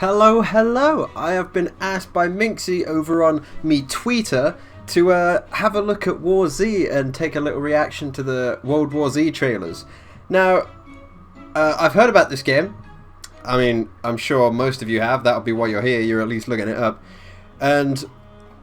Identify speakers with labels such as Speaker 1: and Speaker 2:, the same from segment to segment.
Speaker 1: Hello, hello! I have been asked by Minxie over on me Twitter to have a look at War Z and take a little reaction to the World War Z trailers. Now, I've heard about this game. I mean, I'm sure most of you have. That'll be why you're here. You're at least looking it up. And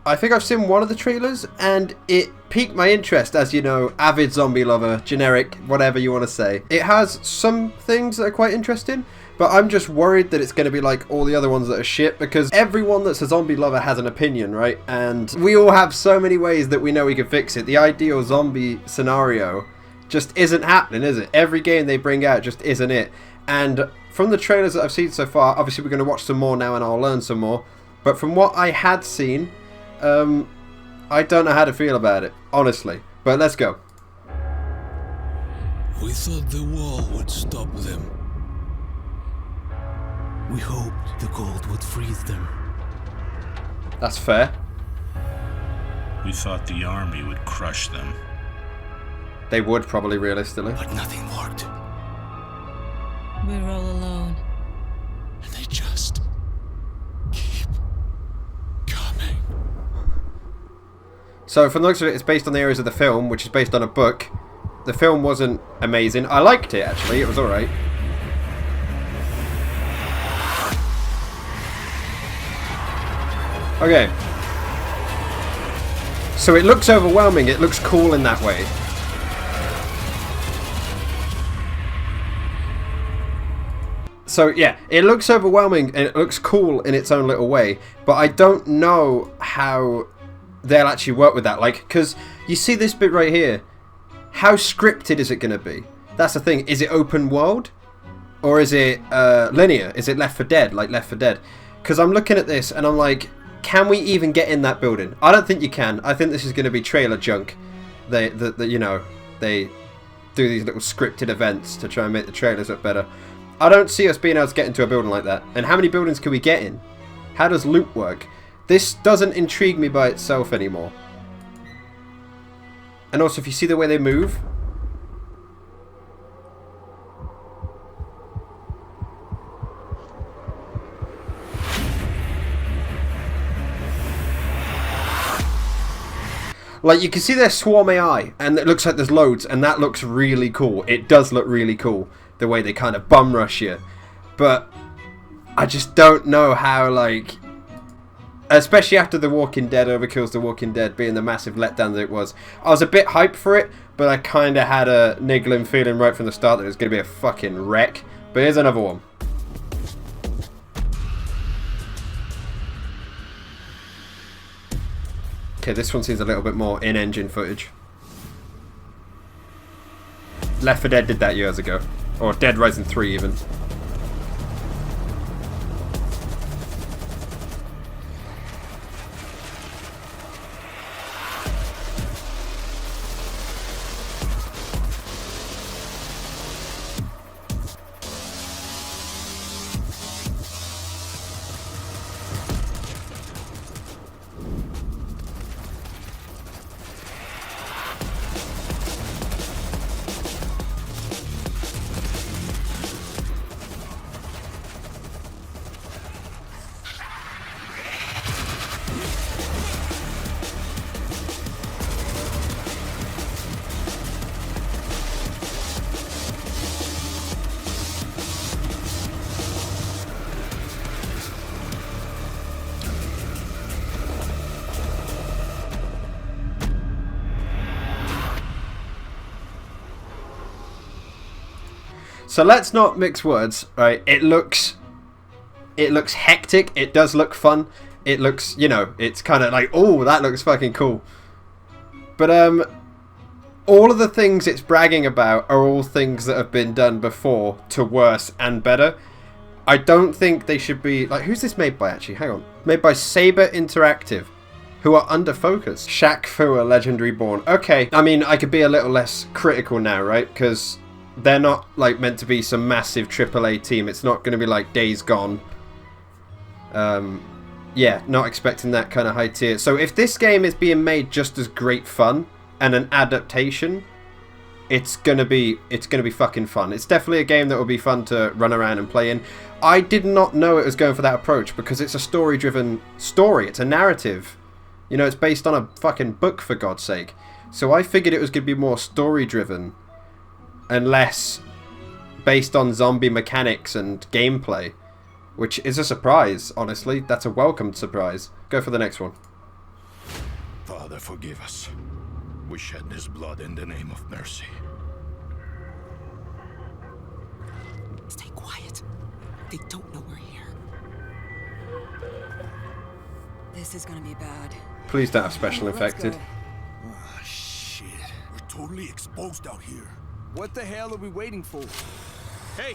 Speaker 1: I think I've seen one of the trailers and it piqued my interest, as you know, avid zombie lover, generic, whatever you want to say. It has some things that are quite interesting, but I'm just worried that it's going to be like all the other ones that are shit, because everyone that's a zombie lover has an opinion, right? And we all have so many ways that we know we can fix it. The ideal zombie scenario just isn't happening, is it? Every game they bring out just isn't it. And from the trailers that I've seen so far, obviously we're going to watch some more now and I'll learn some more, but from what I had seen, I don't know how to feel about it, honestly. But let's go.
Speaker 2: We thought the wall would stop them.
Speaker 3: We hoped the cold would freeze them.
Speaker 1: That's fair.
Speaker 4: We thought the army would crush them.
Speaker 1: They would, probably, realistically.
Speaker 3: But nothing worked.
Speaker 5: We're all alone.
Speaker 2: And they just keep coming.
Speaker 1: So, from the looks of it, it's based on the areas of the film, which is based on a book. The film wasn't amazing. I liked it, actually. It was alright. Okay. So it looks overwhelming. It looks cool in that way. So yeah, it looks overwhelming and it looks cool in its own little way. But I don't know how they'll actually work with that. Like, because you see this bit right here. How scripted is it going to be? That's the thing. Is it open world? Or is it linear? Is it Left 4 Dead? Like Left 4 Dead? Because I'm looking at this and I'm like, can we even get in that building? I don't think you can. I think this is going to be trailer junk. They do these little scripted events to try and make the trailers look better. I don't see us being able to get into a building like that. And how many buildings can we get in? How does loot work? This doesn't intrigue me by itself anymore. And also, if you see the way they move, like, you can see their swarm AI, and it looks like there's loads, and that looks really cool. It does look really cool, the way they kind of bum rush you. But I just don't know how, like, especially after The Walking Dead overkills The Walking Dead being the massive letdown that it was. I was a bit hyped for it, but I kind of had a niggling feeling right from the start that it was going to be a fucking wreck. But here's another one. Okay, this one seems a little bit more in-engine footage. Left 4 Dead did that years ago. Or Dead Rising 3 even. So let's not mix words, right? It looks hectic. It does look fun. It looks, you know, it's kind of like, oh, that looks fucking cool. But all of the things it's bragging about are all things that have been done before to worse and better. I don't think they should be like, who's this made by actually? Hang on, made by Saber Interactive, who are under focus. Shaq Fu, a legendary born. Okay, I mean, I could be a little less critical now, right? Because they're not like meant to be some massive AAA team. It's not going to be like Days Gone. Yeah, not expecting that kind of high tier. So if this game is being made just as great fun and an adaptation, it's gonna be fucking fun. It's definitely a game that will be fun to run around and play in. I did not know it was going for that approach because it's a story-driven story. It's a narrative. You know, it's based on a fucking book, for God's sake. So I figured it was going to be more story-driven and less based on zombie mechanics and gameplay, which is a surprise, honestly. That's a welcomed surprise. Go for the next one.
Speaker 2: Father, forgive us. We shed this blood in the name of mercy.
Speaker 6: Stay quiet. They don't know we're here.
Speaker 5: This is gonna be bad.
Speaker 1: Please don't have special infected.
Speaker 2: Ah, shit. We're totally exposed out here.
Speaker 7: What the hell are we waiting for? Hey!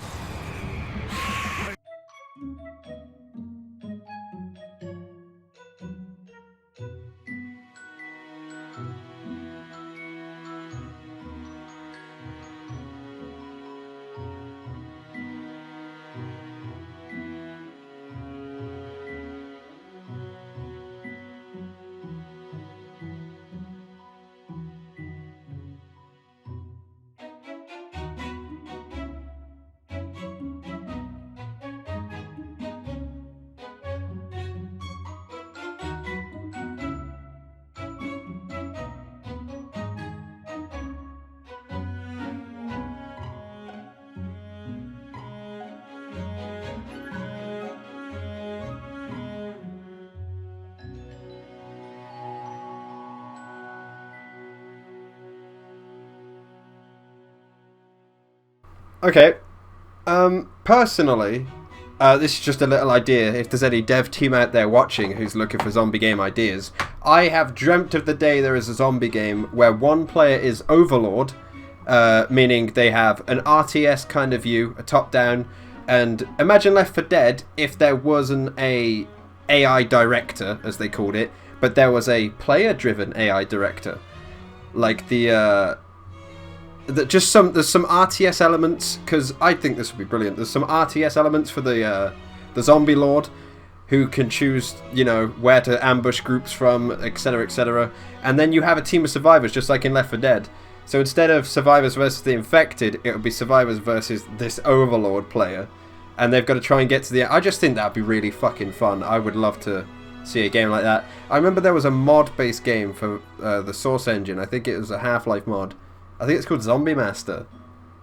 Speaker 1: Okay. Personally, this is just a little idea. If there's any dev team out there watching who's looking for zombie game ideas, I have dreamt of the day there is a zombie game where one player is Overlord, meaning they have an RTS kind of view, a top-down, and imagine Left 4 Dead if there wasn't a AI director, as they called it, but there was a player-driven AI director, like there's some RTS elements, because I think this would be brilliant. There's some RTS elements for the zombie lord, who can choose, you know, where to ambush groups from, etc., etc. And then you have a team of survivors, just like in Left 4 Dead. So instead of survivors versus the infected, it would be survivors versus this overlord player, and they've got to try and get to the. I just think that'd be really fucking fun. I would love to see a game like that. I remember there was a mod-based game for the Source engine. I think it was a Half-Life mod. I think it's called Zombie Master.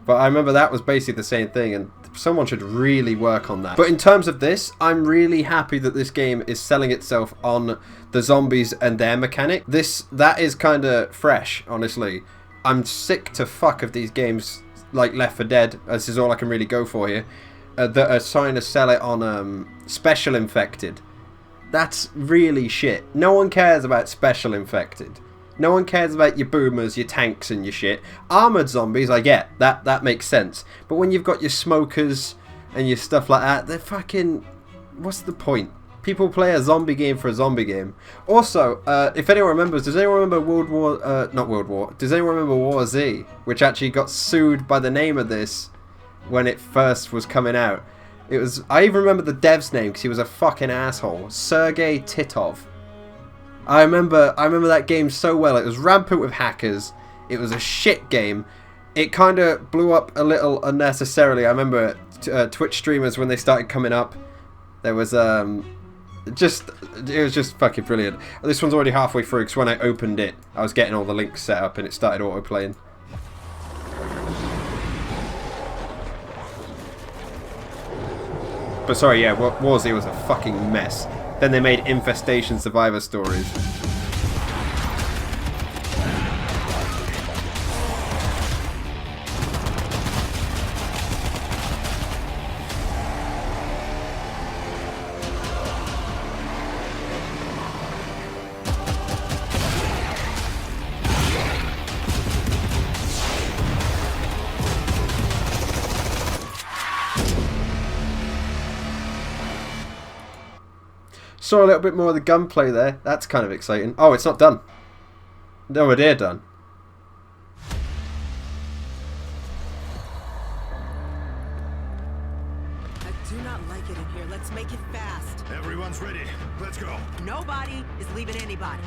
Speaker 1: But I remember that was basically the same thing, and someone should really work on that. But in terms of this, I'm really happy that this game is selling itself on the zombies and their mechanic. That is kind of fresh, honestly. I'm sick to fuck of these games like Left 4 Dead, this is all I can really go for here, that are trying to sell it on Special Infected. That's really shit. No one cares about Special Infected. No one cares about your boomers, your tanks and your shit. Armoured zombies, I get. That makes sense. But when you've got your smokers and your stuff like that, they're fucking... What's the point? People play a zombie game for a zombie game. Also, if anyone remembers, does anyone remember does anyone remember War Z? Which actually got sued by the name of this when it first was coming out. I even remember the dev's name because he was a fucking asshole. Sergei Titov. I remember that game so well. It was rampant with hackers. It was a shit game. It kind of blew up a little unnecessarily. I remember Twitch streamers when they started coming up. There was it was just fucking brilliant. This one's already halfway through because when I opened it, I was getting all the links set up and it started auto-playing. But sorry, yeah, War Z was a fucking mess. Then they made Infestation Survivor Stories. Saw a little bit more of the gunplay there. That's kind of exciting. Oh, it's not done. No, it is done.
Speaker 6: I do not like it in here. Let's make it fast.
Speaker 2: Everyone's ready. Let's go.
Speaker 6: Nobody is leaving anybody.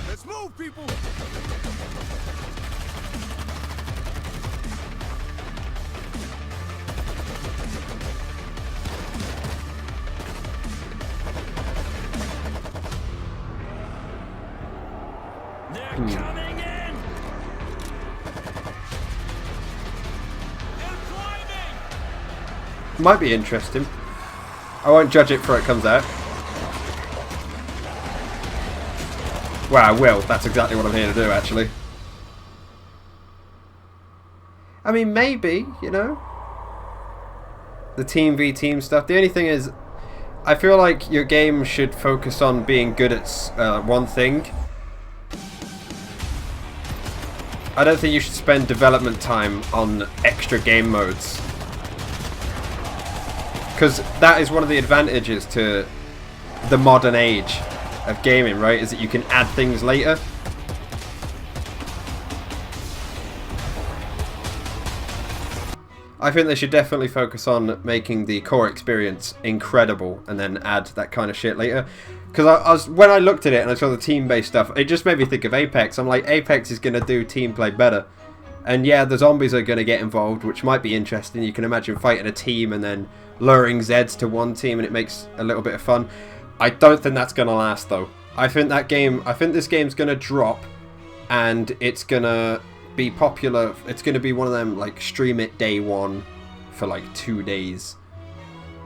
Speaker 7: Let's move, people! Coming in! They're climbing!
Speaker 1: Might be interesting. I won't judge it before it comes out. Well, I will. That's exactly what I'm here to do, actually. I mean, maybe, you know? The team v team stuff. The only thing is, I feel like your game should focus on being good at one thing. I don't think you should spend development time on extra game modes. Because that is one of the advantages to the modern age of gaming, right? Is that you can add things later. I think they should definitely focus on making the core experience incredible and then add that kind of shit later. Because when I looked at it and I saw the team-based stuff, it just made me think of Apex. I'm like, Apex is going to do team play better. And yeah, the zombies are going to get involved, which might be interesting. You can imagine fighting a team and then luring Zeds to one team and it makes a little bit of fun. I don't think that's going to last though. I think this game's going to drop and it's going to be popular. It's going to be one of them like stream it day one for like 2 days.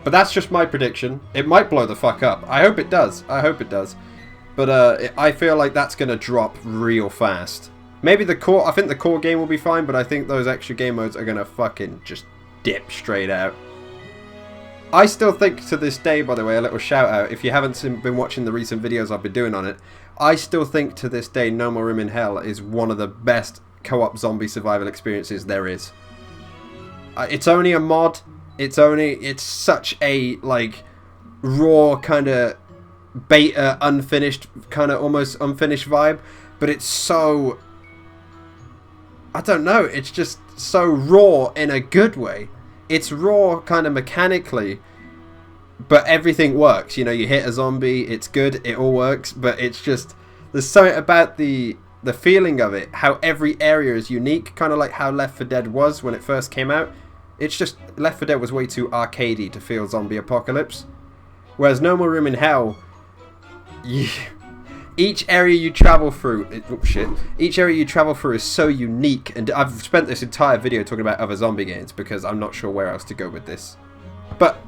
Speaker 1: But that's just my prediction. It might blow the fuck up. I hope it does. I hope it does. But I feel like that's going to drop real fast. Maybe the core, I think the core game will be fine, but I think those extra game modes are going to fucking just dip straight out. I still think to this day, by the way, a little shout out, if you haven't been watching the recent videos I've been doing on it, I still think to this day No More Room in Hell is one of the best co-op zombie survival experiences there is. It's only a mod. It's such a like raw kind of beta, unfinished, kind of almost unfinished vibe, but it's so, I don't know, it's just so raw in a good way. It's raw kind of mechanically, but everything works. You know, you hit a zombie, it's good, it all works, but it's just, there's something about the feeling of it, how every area is unique, kind of like how Left 4 Dead was when it first came out. It's just, Left 4 Dead was way too arcadey to feel zombie apocalypse. Whereas No More Room in Hell, each area you travel through, each area you travel through is so unique. And I've spent this entire video talking about other zombie games because I'm not sure where else to go with this. But,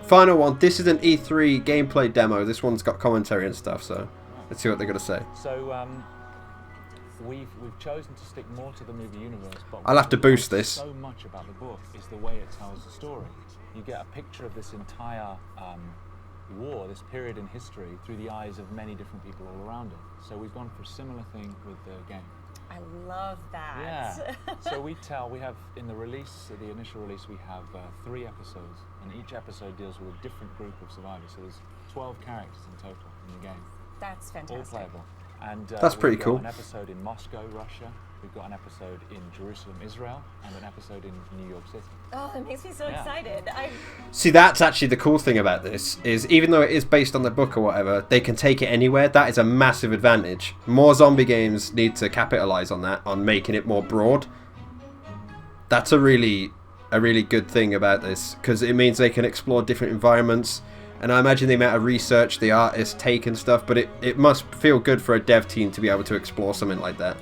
Speaker 1: final one, this is an E3 gameplay demo. This one's got commentary and stuff, so let's see what they're going to say.
Speaker 8: So, we've chosen to stick more to the movie universe, but
Speaker 1: I'll have to boost this.
Speaker 8: So much about the book is the way it tells the story. You get a picture of this entire war, this period in history, through the eyes of many different people all around it. So we've gone for a similar thing with the game.
Speaker 9: I love that.
Speaker 8: Yeah. So we have in the release, the initial release, we have 3 episodes, and each episode deals with a different group of survivors. So there's 12 characters in total in the game.
Speaker 9: That's fantastic.
Speaker 8: All playable. And
Speaker 1: that's pretty cool.
Speaker 8: We've got an episode in Moscow, Russia. We've got an episode in Jerusalem, Israel, and an episode in New York City.
Speaker 9: Oh, that makes me so excited.
Speaker 1: See, that's actually the cool thing about this, is even though it is based on the book or whatever, they can take it anywhere. That is a massive advantage. More zombie games need to capitalize on that, on making it more broad. That's a really good thing about this, because it means they can explore different environments. And I imagine the amount of research the artists take and stuff, but it must feel good for a dev team to be able to explore something like that.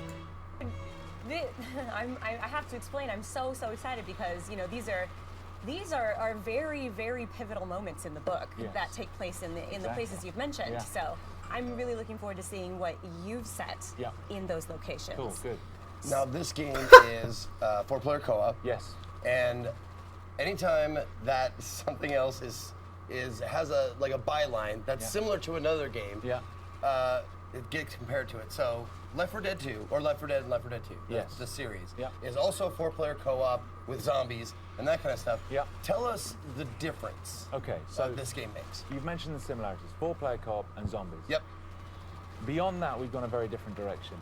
Speaker 9: I have to explain. I'm so excited because, you know, these are very, very pivotal moments in the book that take place in the places you've mentioned. Yeah. So I'm really looking forward to seeing what you've set in those locations.
Speaker 8: Cool, good.
Speaker 10: Now this game is 4-player co-op.
Speaker 8: Yes.
Speaker 10: And anytime that something else has a byline that's similar to another game, it gets compared to it. So Left 4 Dead 2, or Left 4 Dead and Left 4 Dead 2, the series, is also a 4-player co-op with zombies and that kind of stuff. Yeah. Tell us the difference that this game makes.
Speaker 8: You've mentioned the similarities, 4-player co-op and zombies.
Speaker 10: Yep.
Speaker 8: Beyond that, we've gone a very different direction.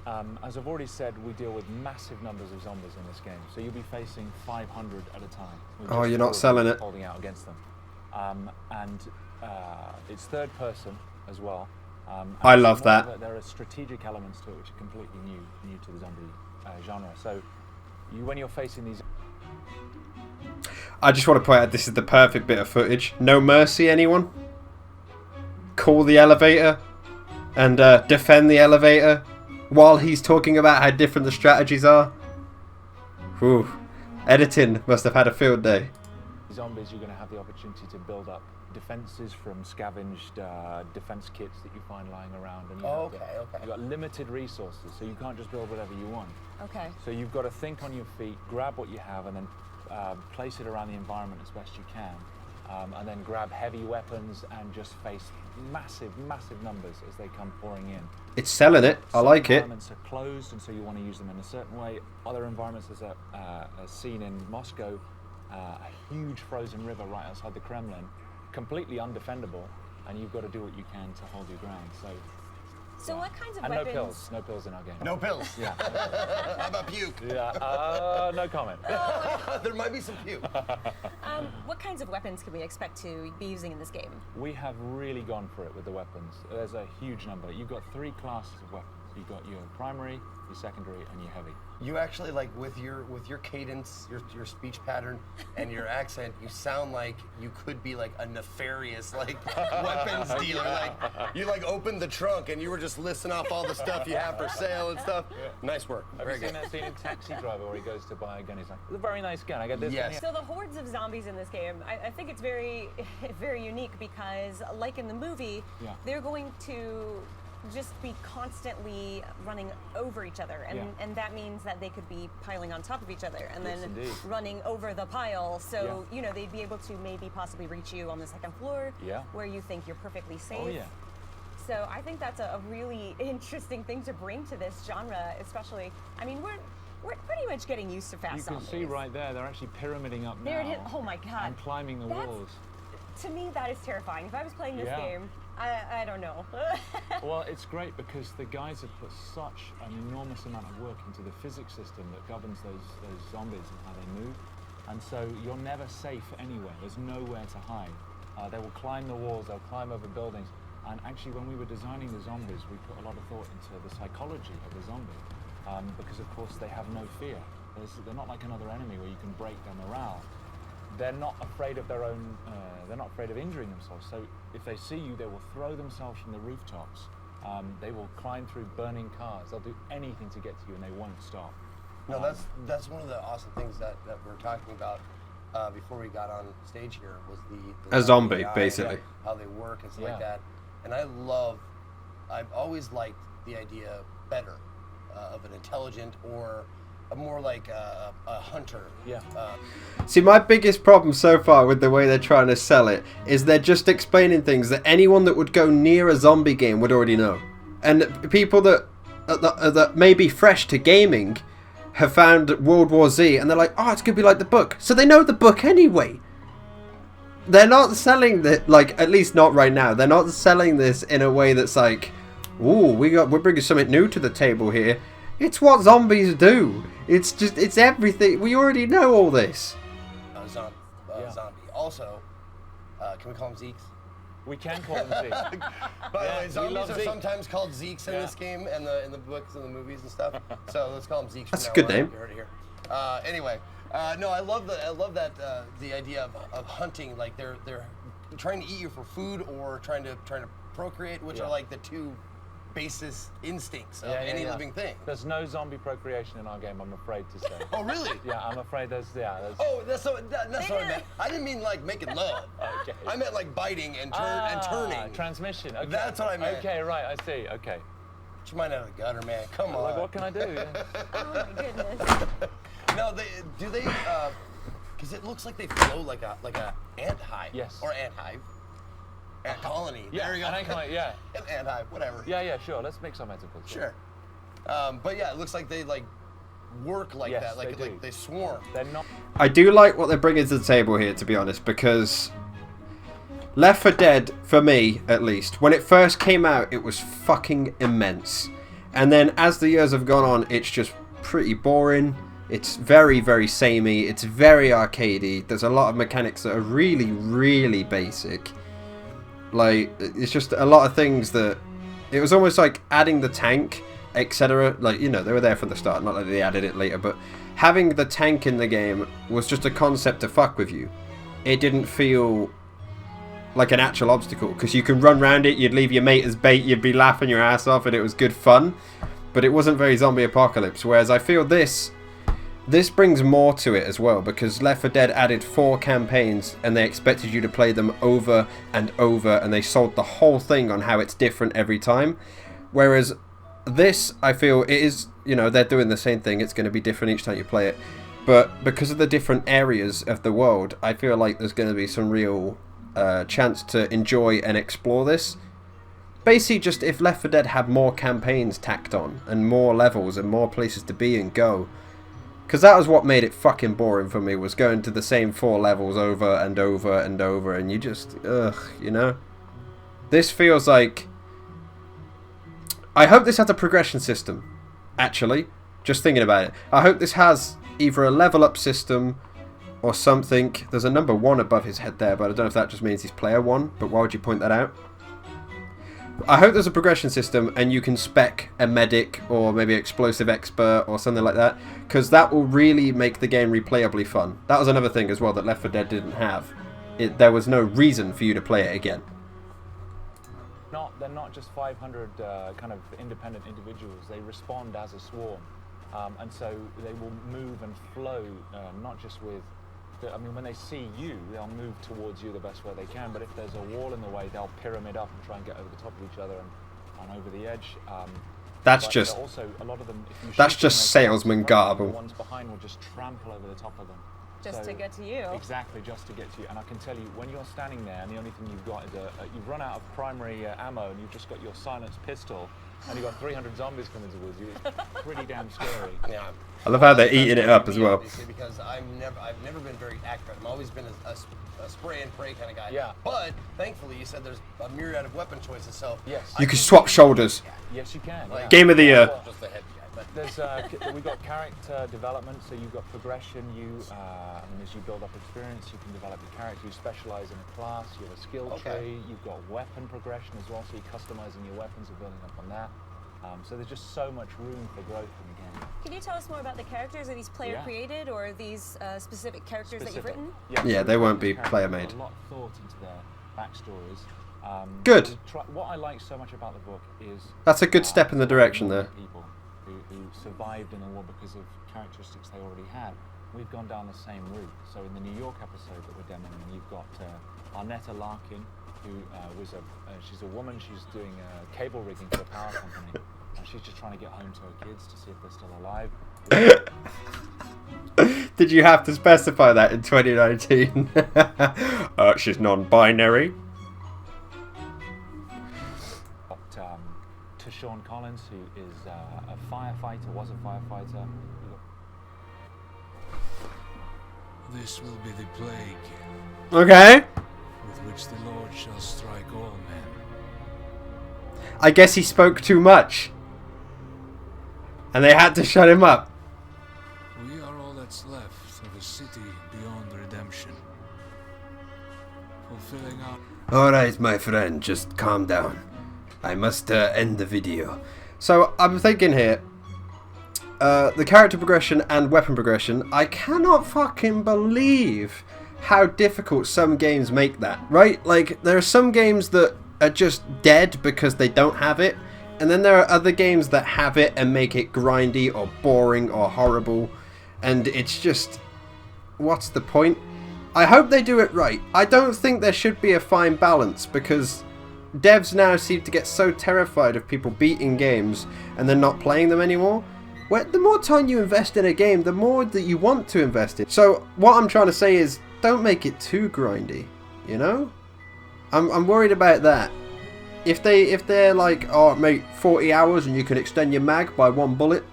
Speaker 8: As I've already said, we deal with massive numbers of zombies in this game, so you'll be facing 500 at a time.
Speaker 1: Oh, you're not selling it.
Speaker 8: Holding out against them. And it's third person as well.
Speaker 1: I love that.
Speaker 8: There are strategic elements to it which are completely new to the zombie genre. So when you're facing these...
Speaker 1: I just want to point out this is the perfect bit of footage. No mercy, anyone? Call the elevator and defend the elevator. while he's talking about how different the strategies are. Whew. Editing must have had a field day.
Speaker 8: Zombies, you're going to have the opportunity to build up defenses from scavenged defense kits that you find lying around. And you've got limited resources, so you can't just build whatever you want.
Speaker 9: Okay.
Speaker 8: So you've got to think on your feet, grab what you have, and then place it around the environment as best you can. And then grab heavy weapons and just face massive numbers as they come pouring in.
Speaker 1: It's selling it. I like it.
Speaker 8: Environments are closed, and so you want to use them in a certain way. Other environments, there's a scene in Moscow, a huge frozen river right outside the Kremlin, completely undefendable, and you've got to do what you can to hold your ground.
Speaker 9: So what kinds of
Speaker 8: and
Speaker 9: weapons?
Speaker 8: no pills in our game.
Speaker 10: No pills.
Speaker 8: Yeah.
Speaker 10: How about puke?
Speaker 8: Yeah. No comment.
Speaker 10: There might be some puke.
Speaker 9: What kinds of weapons can we expect to be using in this game?
Speaker 8: We have really gone for it with the weapons. There's a huge number. You've got 3 classes of weapons. You've got your primary, your secondary, and your heavy.
Speaker 10: You actually, like, with your cadence, your speech pattern, and your accent, you sound like you could be like a nefarious weapons dealer. Like you opened the trunk and you were just listing off all the stuff you have for sale and stuff. Yeah. Nice work.
Speaker 8: Have you seen that scene in Taxi Driver where he goes to buy a gun? He's like, "It's a very nice gun. I got this."
Speaker 10: Yes.
Speaker 9: So the hordes of zombies in this game, I think it's very, very unique because, like in the movie, they're going to just be constantly running over each other, and that means that they could be piling on top of each other and then running over the pile, so you know, they'd be able to maybe possibly reach you on the 2nd floor where you think you're perfectly safe. So I think that's a really interesting thing to bring to this genre, especially, I mean, we're pretty much getting used to fast zombies.
Speaker 8: You can see right there, they're actually pyramiding up
Speaker 9: there
Speaker 8: now.
Speaker 9: It is. Oh my god.
Speaker 8: And climbing the walls.
Speaker 9: To me, that is terrifying. If I was playing this game, I don't know.
Speaker 8: Well, it's great because the guys have put such an enormous amount of work into the physics system that governs those zombies and how they move. And so you're never safe anywhere. There's nowhere to hide. They will climb the walls, they'll climb over buildings. And actually, when we were designing the zombies, we put a lot of thought into the psychology of the zombie. Because, of course, they have no fear. They're not like another enemy where you can break their morale. They're not afraid of their own, they're not afraid of injuring themselves. So if they see you, they will throw themselves from the rooftops. They will climb through burning cars. They'll do anything to get to you, and they won't stop.
Speaker 10: No, that's one of the awesome things that we're talking about before we got on stage here was the
Speaker 1: a zombie, basically.
Speaker 10: How they work and stuff like that. And I've always liked the idea better of an intelligent or more like a hunter.
Speaker 1: See, my biggest problem so far with the way they're trying to sell it is they're just explaining things that anyone that would go near a zombie game would already know. And people that may be fresh to gaming have found World War Z and they're like, oh, it's going to be like the book. So they know the book anyway. They're not selling that, like, at least not right now. They're not selling this in a way that's like, ooh, we're bringing something new to the table here. It's what zombies do. It's everything. We already know all this.
Speaker 10: Zombie. Also, can we call them Zeeks?
Speaker 8: We can call them Zeeks.
Speaker 10: By the way, zombies are sometimes called Zeeks in this game and in the books and the movies and stuff. So let's call them Zeeks.
Speaker 1: That's a good name.
Speaker 10: You heard it here. Anyway, no, I love that the idea of hunting. Like they're trying to eat you for food or trying to procreate, which are like the two basis instincts of any living thing.
Speaker 8: There's no zombie procreation in our game, I'm afraid to say.
Speaker 10: Oh, really?
Speaker 8: Yeah, I'm afraid there's.
Speaker 10: Oh, that's what I meant. I didn't mean like making love.
Speaker 8: Okay.
Speaker 10: I meant like biting and turning.
Speaker 8: Transmission. Okay.
Speaker 10: That's what I meant.
Speaker 8: Okay, right, I see. Okay.
Speaker 10: But you might have a gutter, man. Come on.
Speaker 8: Like, what can I do?
Speaker 9: Oh my goodness.
Speaker 10: No, do they? Because it looks like they flow like a ant hive.
Speaker 8: Yes.
Speaker 10: Or ant hive. Ant colony.
Speaker 8: Yeah,
Speaker 10: there you go.
Speaker 8: An ant colony, yeah.
Speaker 10: An ant hive, whatever.
Speaker 8: Yeah, sure. Let's make some metaphors.
Speaker 10: Sure. But yeah, it looks like they work like that. Like they swarm.
Speaker 8: They're not.
Speaker 1: I do like what they're bringing to the table here, to be honest, because Left 4 Dead, for me at least, when it first came out, it was fucking immense. And then as the years have gone on, it's just pretty boring. It's very, very samey. It's very arcadey. There's a lot of mechanics that are really, really basic. Like, it's just a lot of things that... It was almost like adding the tank, etc. Like, you know, they were there from the start, not like they added it later, but having the tank in the game was just a concept to fuck with you. It didn't feel like an actual obstacle, because you can run around it, you'd leave your mate as bait, you'd be laughing your ass off, and it was good fun. but it wasn't very zombie apocalypse. Whereas I feel this brings more to it as well, because Left 4 Dead added 4 campaigns and they expected you to play them over and over, and they sold the whole thing on how it's different every time. Whereas this, I feel, it is, you know, they're doing the same thing. It's going to be different each time you play it. But because of the different areas of the world, I feel like there's going to be some real chance to enjoy and explore this. Basically, just if Left 4 Dead had more campaigns tacked on, and more levels, and more places to be and go. Because that was what made it fucking boring for me, was going to the same 4 levels over and over and over, and you just, ugh, you know? This feels like... I hope this has a progression system, actually. Just thinking about it. I hope this has either a level up system or something. There's a number 1 above his head there, but I don't know if that just means he's player 1, but why would you point that out? I hope there's a progression system and you can spec a medic or maybe explosive expert or something like that, because that will really make the game replayably fun. That was another thing as well that Left 4 Dead didn't have. There was no reason for you to play it again.
Speaker 8: They're not just 500 kind of independent individuals. They respond as a swarm, and so they will move and flow, not just with... I mean, when they see you, they'll move towards you the best way they can, but if there's a wall in the way, they'll pyramid up and try and get over the top of each other and over the edge.
Speaker 1: That's just...
Speaker 8: Also, a lot of them, if you
Speaker 1: that's just salesman garb.
Speaker 8: The ones behind will just trample over the top of them.
Speaker 9: Just to get to you.
Speaker 8: Exactly, just to get to you. And I can tell you, when you're standing there and the only thing you've got is you've run out of primary ammo and you've just got your silenced pistol and you've got 300 zombies coming towards you, it's pretty damn scary.
Speaker 10: Yeah.
Speaker 1: I love how they're eating it up as well.
Speaker 10: Because I've never been very accurate. I've always been a spray and pray kind of guy.
Speaker 8: Yeah.
Speaker 10: But thankfully, you said there's a myriad of weapon choices, so
Speaker 8: yes.
Speaker 1: You can swap shoulders.
Speaker 8: Yes, you can.
Speaker 10: Like,
Speaker 1: Game of the year.
Speaker 10: Just the head guy. But
Speaker 8: there's we've got character development, so you've got progression. And as you build up experience, you can develop your character. You specialize in a class. You have a skill tree. You've got weapon progression as well, so you're customizing your weapons and building up on that. So there's just so much room for growth in the game.
Speaker 9: Can you tell us more about the characters? Are these player created, or are these specific characters that you've written?
Speaker 1: Yeah, they won't be player made.
Speaker 8: A lot of thought into their backstories.
Speaker 1: Good.
Speaker 8: What I like so much about the book is...
Speaker 1: That's a good step in the direction there.
Speaker 8: People who survived in the war because of characteristics they already had. We've gone down the same route. So in the New York episode that we're demoing, you've got Arnetta Larkin, who she's a woman. She's doing cable rigging for a power company. She's just trying to get home to her kids to see if they're still alive.
Speaker 1: Did you have to specify that in 2019? She's non-binary.
Speaker 8: To Sean Collins, who is a firefighter, was a firefighter.
Speaker 3: This will be the plague.
Speaker 1: Okay.
Speaker 3: With which the Lord shall strike all men.
Speaker 1: I guess he spoke too much. And they had to shut him up.
Speaker 3: We are all that's left of a city beyond redemption. Fulfilling our...
Speaker 1: Alright, my friend, just calm down. I must end the video. So, I'm thinking here, the character progression and weapon progression, I cannot fucking believe how difficult some games make that, right? Like, there are some games that are just dead because they don't have it, and then there are other games that have it and make it grindy or boring or horrible, and it's just, what's the point? I hope they do it right. I don't think there should be a fine balance, because devs now seem to get so terrified of people beating games and then not playing them anymore. The more time you invest in a game, the more that you want to invest in. So what I'm trying to say is, don't make it too grindy, you know? I'm worried about that. If they're like, oh, mate, 40 hours and you can extend your mag by 1 bullet.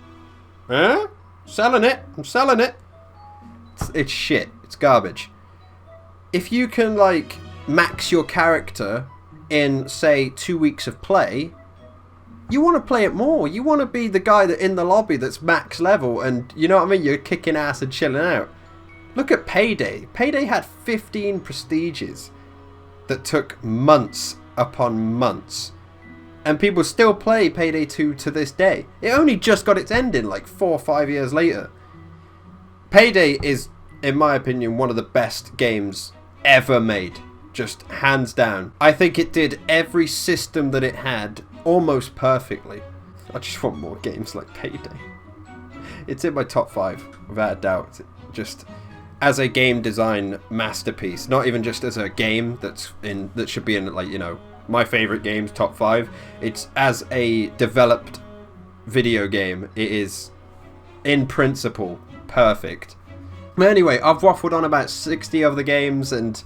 Speaker 1: Huh? Selling it. I'm selling it. It's shit. It's garbage. If you can, like, max your character in, say, 2 weeks of play, you want to play it more. You want to be the guy that in the lobby that's max level and, you know what I mean, you're kicking ass and chilling out. Look at Payday. Payday had 15 prestiges that took months upon months. And people still play Payday 2 to this day. It only just got its ending like 4 or 5 years later. Payday is, in my opinion, one of the best games ever made. Just hands down. I think it did every system that it had almost perfectly. I just want more games like Payday. It's in my top 5, without a doubt. Just as a game design masterpiece, not even just as a game that should be in, like, you know, my favorite games top 5. It's as a developed video game, it is in principle perfect. But anyway, I've waffled on about 60 of the games and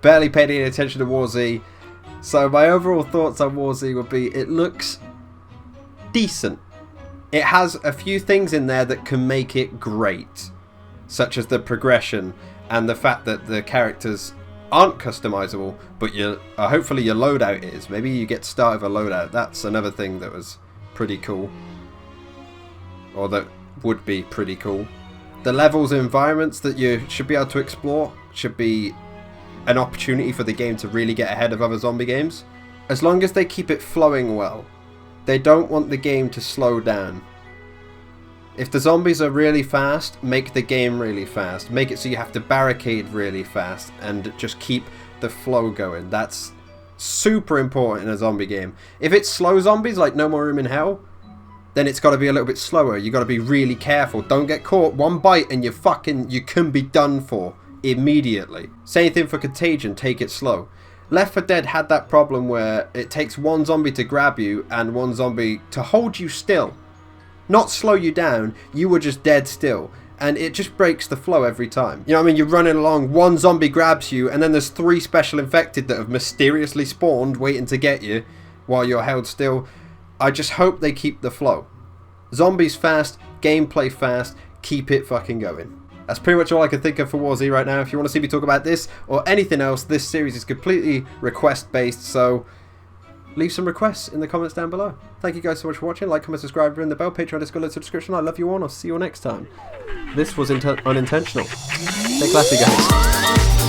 Speaker 1: barely paid any attention to War Z. So my overall thoughts on War Z would be, it looks decent. It has a few things in there that can make it great, such as the progression and the fact that the characters aren't customizable, but hopefully your loadout is. Maybe you get to start with a loadout. That's another thing that was pretty cool, or that would be pretty cool. The levels and environments that you should be able to explore should be an opportunity for the game to really get ahead of other zombie games, as long as they keep it flowing well. They don't want the game to slow down. If the zombies are really fast, make the game really fast. Make it so you have to barricade really fast and just keep the flow going. That's super important in a zombie game. If it's slow zombies like No More Room in Hell, then it's got to be a little bit slower. You got to be really careful. Don't get caught. One bite and you can be done for immediately. Same thing for Contagion. Take it slow. Left 4 Dead had that problem where it takes one zombie to grab you and one zombie to hold you still. Not slow you down, you were just dead still. And it just breaks the flow every time. You know what I mean? You're running along, one zombie grabs you, and then there's 3 special infected that have mysteriously spawned waiting to get you while you're held still. I just hope they keep the flow. Zombies fast, gameplay fast, keep it fucking going. That's pretty much all I can think of for War Z right now. If you want to see me talk about this or anything else, this series is completely request based, so leave some requests in the comments down below. Thank you guys so much for watching. Like, comment, subscribe, ring the bell, Patreon, Discord, links in the description. I love you all, and I'll see you all next time. This was unintentional. Stay classy, guys.